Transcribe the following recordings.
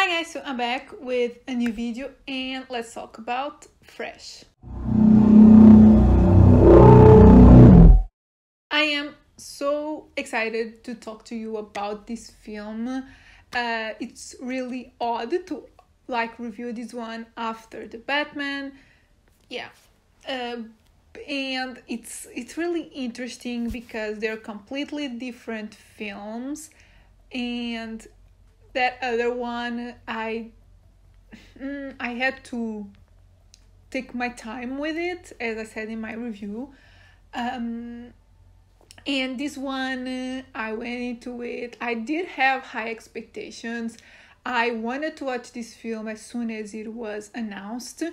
Hi guys, so I'm back with a new video and let's talk about Fresh. I am so excited to talk to you about this film. It's really odd to review this one after the Batman. Yeah. And it's really interesting because they're completely different films, and that other one I had to take my time with it, as I said in my review. And this one, I went into it. I did have high expectations. I wanted to watch this film as soon as it was announced.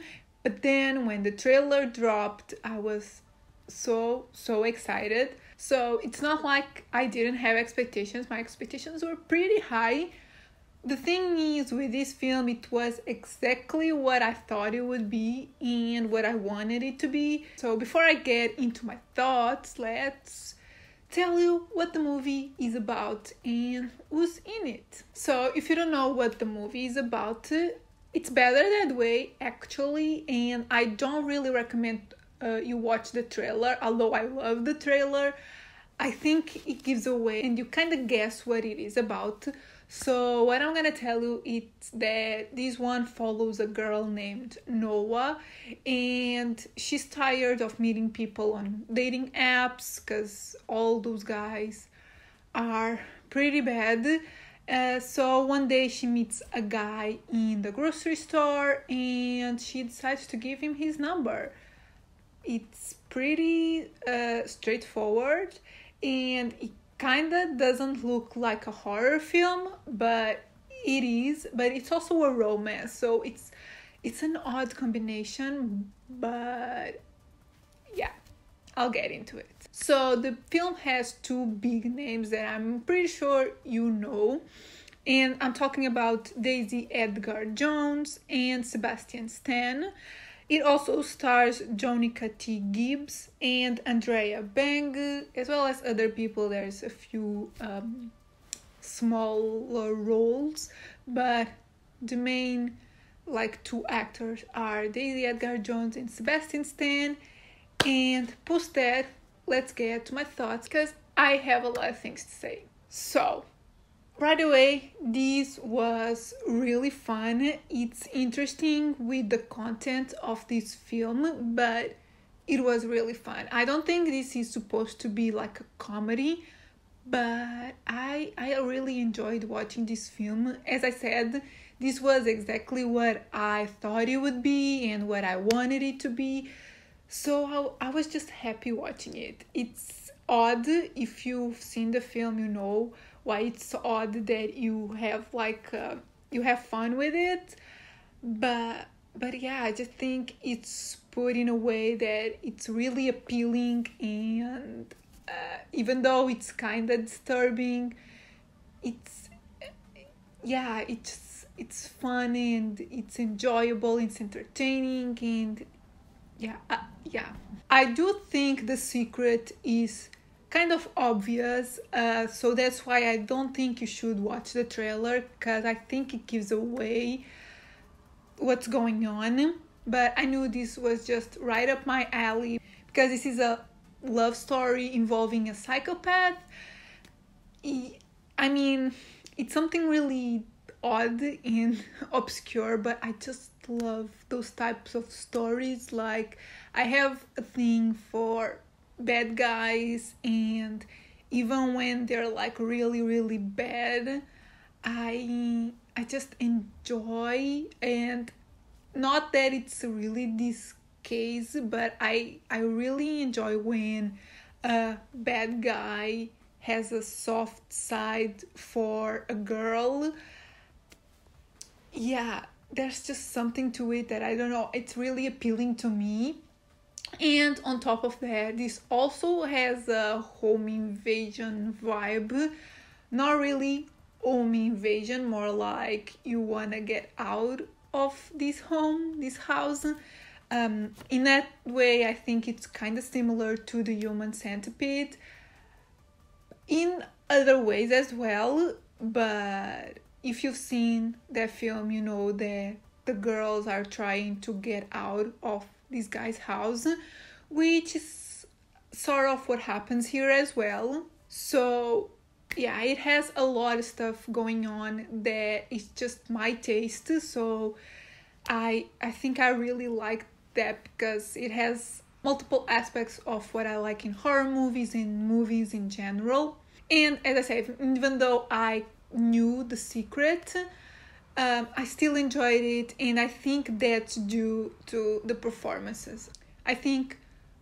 But then when the trailer dropped, I was so excited. So it's not like I didn't have expectations. My expectations were pretty high. The thing is, with this film, it was exactly what I thought it would be and what I wanted it to be. So before I get into my thoughts, let's tell you what the movie is about and who's in it. So if you don't know what the movie is about, it's better that way actually, and I don't really recommend you watch the trailer, although I love the trailer. I think it gives away and you kind of guess what it is about. So what I'm gonna tell you is that this one follows a girl named Noah, and she's tired of meeting people on dating apps because all those guys are pretty bad. So one day she meets a guy in the grocery store and she decides to give him his number. It's pretty straightforward, and it kinda doesn't look like a horror film, but it is. But it's also a romance, so it's an odd combination, but yeah, I'll get into it. So the film has two big names that I'm pretty sure you know, and I'm talking about Daisy Edgar Jones and Sebastian Stan. It also stars Jonica T. Gibbs and Andrea Bang, as well as other people. There's a few smaller roles, but the main two actors are Daisy Edgar Jones and Sebastian Stan. And post that, let's get to my thoughts because I have a lot of things to say. So right away, this was really fun. It's interesting with the content of this film, but it was really fun. I don't think this is supposed to be like a comedy, but I really enjoyed watching this film. As I said, this was exactly what I thought it would be and what I wanted it to be. So I was just happy watching it. It's odd. If you've seen the film, you know why it's odd that you have you have fun with it. But yeah, I just think it's put in a way that it's really appealing, and even though it's kind of disturbing, it's fun and it's enjoyable, it's entertaining, and yeah. I do think the secret is kind of obvious, so that's why I don't think you should watch the trailer, because I think it gives away what's going on. But I knew this was just right up my alley because this is a love story involving a psychopath. I mean, it's something really odd and obscure, but I just love those types of stories. Like, I have a thing for bad guys, and even when they're really bad, I just enjoy. And not that it's really this case, but I really enjoy when a bad guy has a soft side for a girl. Yeah, there's just something to it that I don't know, it's really appealing to me. And on top of that, this also has a home invasion vibe. Not really home invasion, more like you want to get out of this house. In that way, I think it's kind of similar to the Human Centipede in other ways as well, but if you've seen that film, you know that the girls are trying to get out of this guy's house, which is sort of what happens here as well. So yeah, it has a lot of stuff going on that is just my taste. So I think I really like that because it has multiple aspects of what I like in horror movies and movies in general. And as I said, even though I knew the secret, I still enjoyed it, and I think that's due to the performances. I think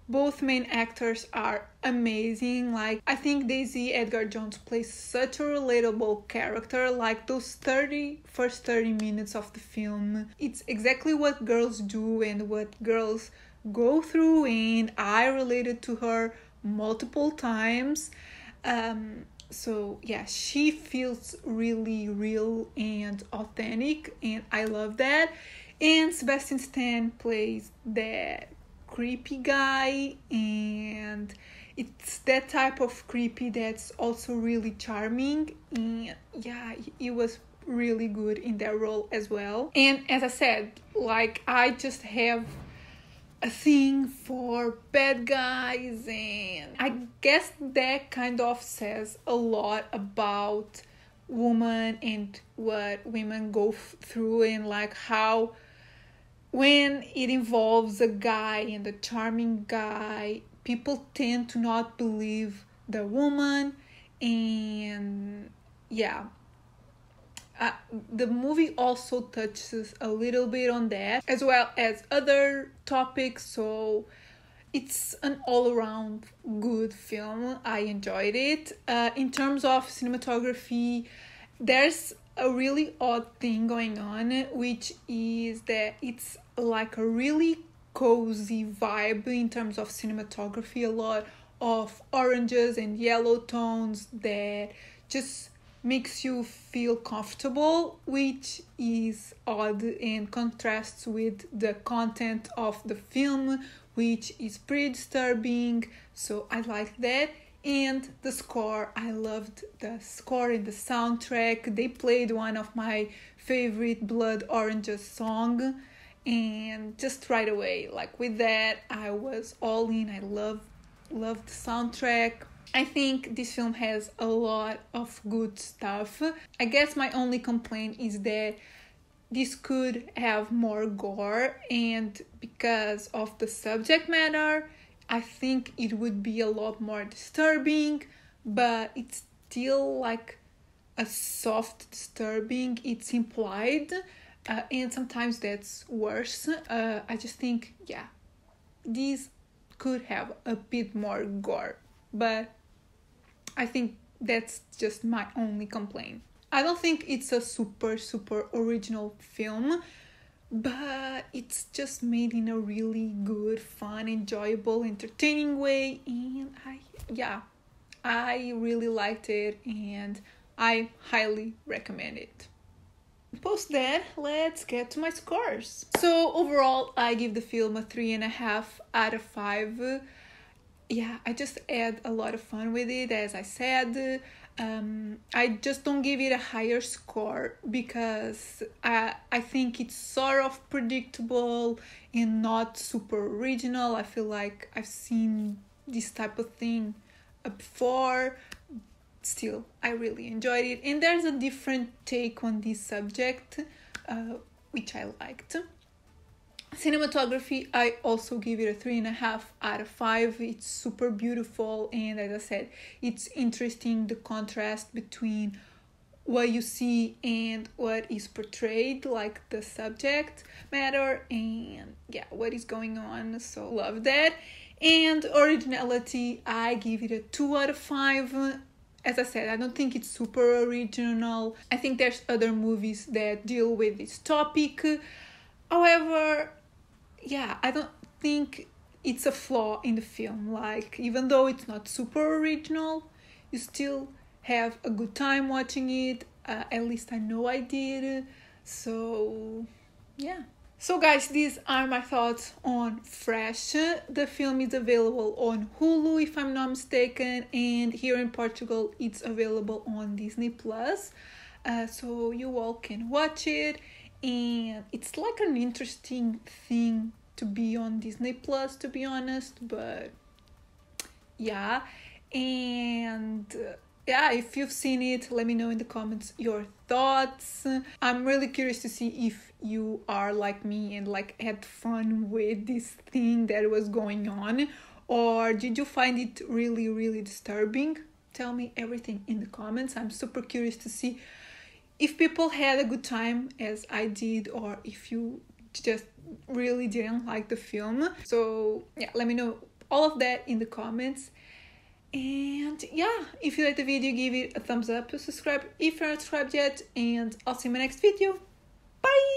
both main actors are amazing. Like, I think Daisy Edgar Jones plays such a relatable character. Like, those first 30 minutes of the film, it's exactly what girls do and what girls go through, and I related to her multiple times. So yeah, she feels really real and authentic, and I love that. And Sebastian Stan plays that creepy guy, and it's that type of creepy that's also really charming, and yeah, he was really good in that role as well. And as I said, like, I just have a thing for bad guys, and I guess that kind of says a lot about women and what women go through, and like how when it involves a guy and a charming guy, people tend to not believe the woman. And yeah, the movie also touches a little bit on that as well as other topics, so it's an all-around good film. I enjoyed it. In terms of cinematography, there's a really odd thing going on, which is that it's like a really cozy vibe in terms of cinematography. A lot of oranges and yellow tones that just makes you feel comfortable, which is odd and contrasts with the content of the film, which is pretty disturbing. So I like that. And the score, I loved the score and the soundtrack. They played one of my favorite Blood Oranges song, and just right away, like with that, I was all in. I loved the soundtrack. I think this film has a lot of good stuff. I guess my only complaint is that this could have more gore, and because of the subject matter, I think it would be a lot more disturbing, but it's still like a soft disturbing. It's implied, and sometimes that's worse. I just think, yeah, these could have a bit more gore, but I think that's just my only complaint. I don't think it's a super original film, but it's just made in a really good, fun, enjoyable, entertaining way, and I really liked it, and I highly recommend it. Post that, let's get to my scores. So overall, I give the film a 3.5 out of 5. Yeah, I just had a lot of fun with it, as I said. I just don't give it a higher score because I think it's sort of predictable and not super original. I feel like I've seen this type of thing before. Still, I really enjoyed it, and there's a different take on this subject, which I liked. Cinematography, I also give it a 3.5 out of 5. It's super beautiful, and as I said, it's interesting, the contrast between what you see and what is portrayed, like the subject matter and yeah, what is going on. So love that. And originality, I give it a 2 out of 5. As I said, I don't think it's super original. I think there's other movies that deal with this topic. However, yeah, I don't think it's a flaw in the film. Like, even though it's not super original, you still have a good time watching it. At least I know I did. So, yeah. So guys, these are my thoughts on Fresh. The film is available on Hulu, if I'm not mistaken, and here in Portugal it's available on Disney+. so you all can watch it. And it's like an interesting thing to be on Disney Plus, to be honest, but yeah. And yeah, if you've seen it, let me know in the comments your thoughts. I'm really curious to see if you are like me and like had fun with this thing that was going on, or did you find it really, really disturbing? Tell me everything in the comments. I'm super curious to see if people had a good time as I did, or if you just really didn't like the film. So yeah, let me know all of that in the comments. And yeah, if you like the video, give it a thumbs up, subscribe if you're not subscribed yet, and I'll see you in my next video. Bye!